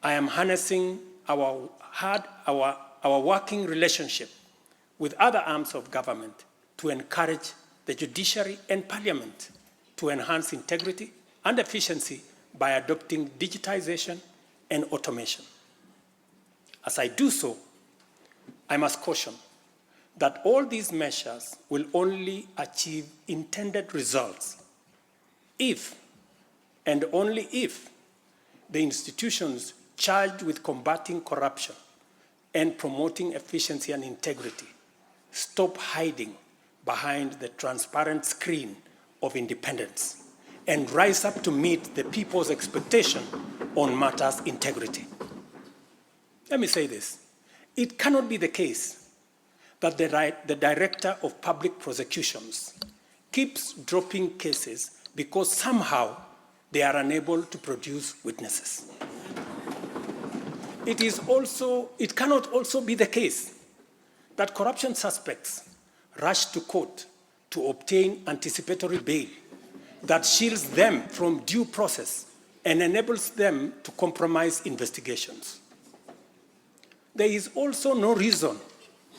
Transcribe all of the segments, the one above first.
I am harnessing our working relationship with other arms of government to encourage the judiciary and parliament to enhance integrity and efficiency by adopting digitization and automation. As I do so, I must caution that all these measures will only achieve intended results if, and only if, the institutions charged with combating corruption and promoting efficiency and integrity stop hiding behind the transparent screen of independence and rise up to meet the people's expectation on matters integrity. Let me say this. It cannot be the case that the Director of Public Prosecutions keeps dropping cases because somehow they are unable to produce witnesses. It cannot also be the case that corruption suspects rush to court to obtain anticipatory bail that shields them from due process and enables them to compromise investigations. There is also no reason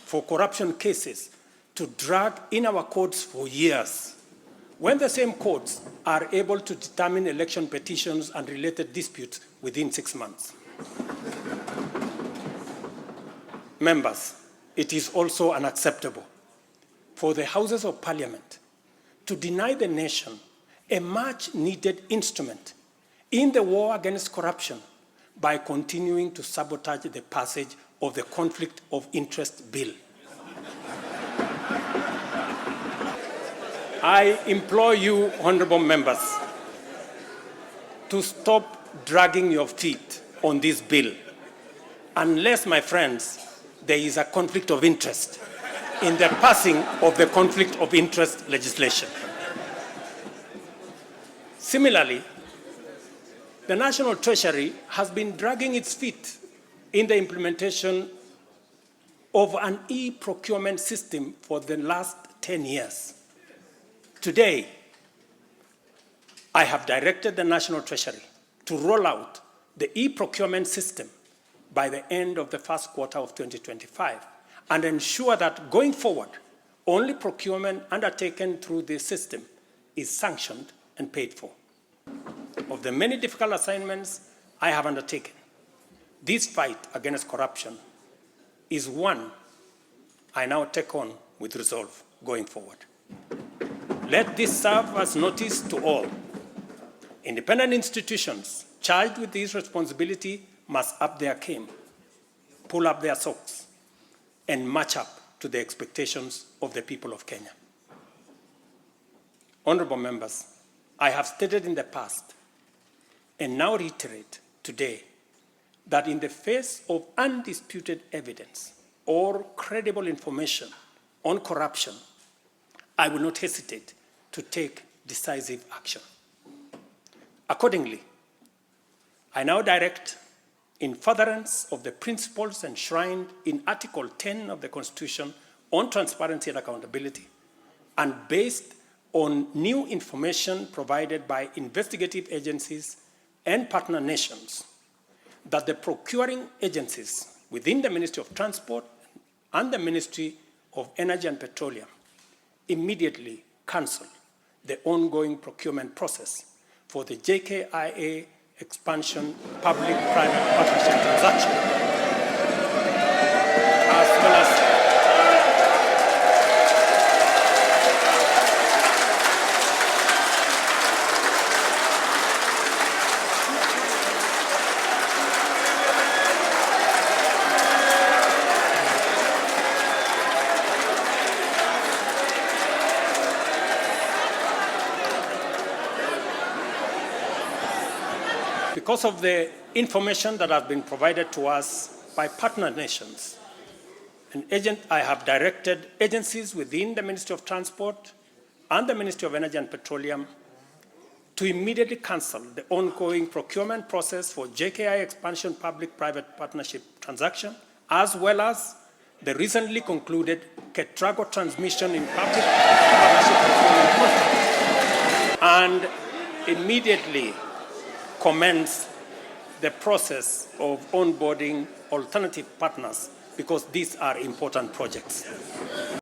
for corruption cases to drag in our courts for years, when the same courts are able to determine election petitions and related disputes within 6 months. Members, it is also unacceptable for the Houses of Parliament to deny the nation a much-needed instrument in the war against corruption by continuing to sabotage the passage of the Conflict of Interest Bill. I implore you, honorable members, to stop dragging your feet on this bill, unless, my friends, there is a conflict of interest in the passing of the conflict of interest legislation. Similarly, the National Treasury has been dragging its feet in the implementation of an e-procurement system for the last 10 years. Today, I have directed the National Treasury to roll out the e-procurement system by the end of the first quarter of 2025 and ensure that going forward, only procurement undertaken through this system is sanctioned and paid for. Of the many difficult assignments I have undertaken, this fight against corruption is one I now take on with resolve going forward. Let this serve as notice to all. Independent institutions charged with this responsibility must up their game, pull up their socks, and match up to the expectations of the people of Kenya. Honorable members, I have stated in the past and now reiterate today that in the face of undisputed evidence or credible information on corruption, I will not hesitate to take decisive action. Accordingly, I now direct, in furtherance of the principles enshrined in Article 10 of the Constitution on transparency and accountability, and based on new information provided by investigative agencies and partner nations, that the procuring agencies within the Ministry of Transport and the Ministry of Energy and Petroleum immediately cancel the ongoing procurement process for the JKIA expansion public-private partnership transaction, as well as because of the information that has been provided to us by partner nations, I have directed agencies within the Ministry of Transport and the Ministry of Energy and Petroleum to immediately cancel the ongoing procurement process for JKIA expansion public-private partnership transaction, as well as the recently concluded KETRACO transmission in public partnership procurement contract, and immediately commence the process of onboarding alternative partners because these are important projects.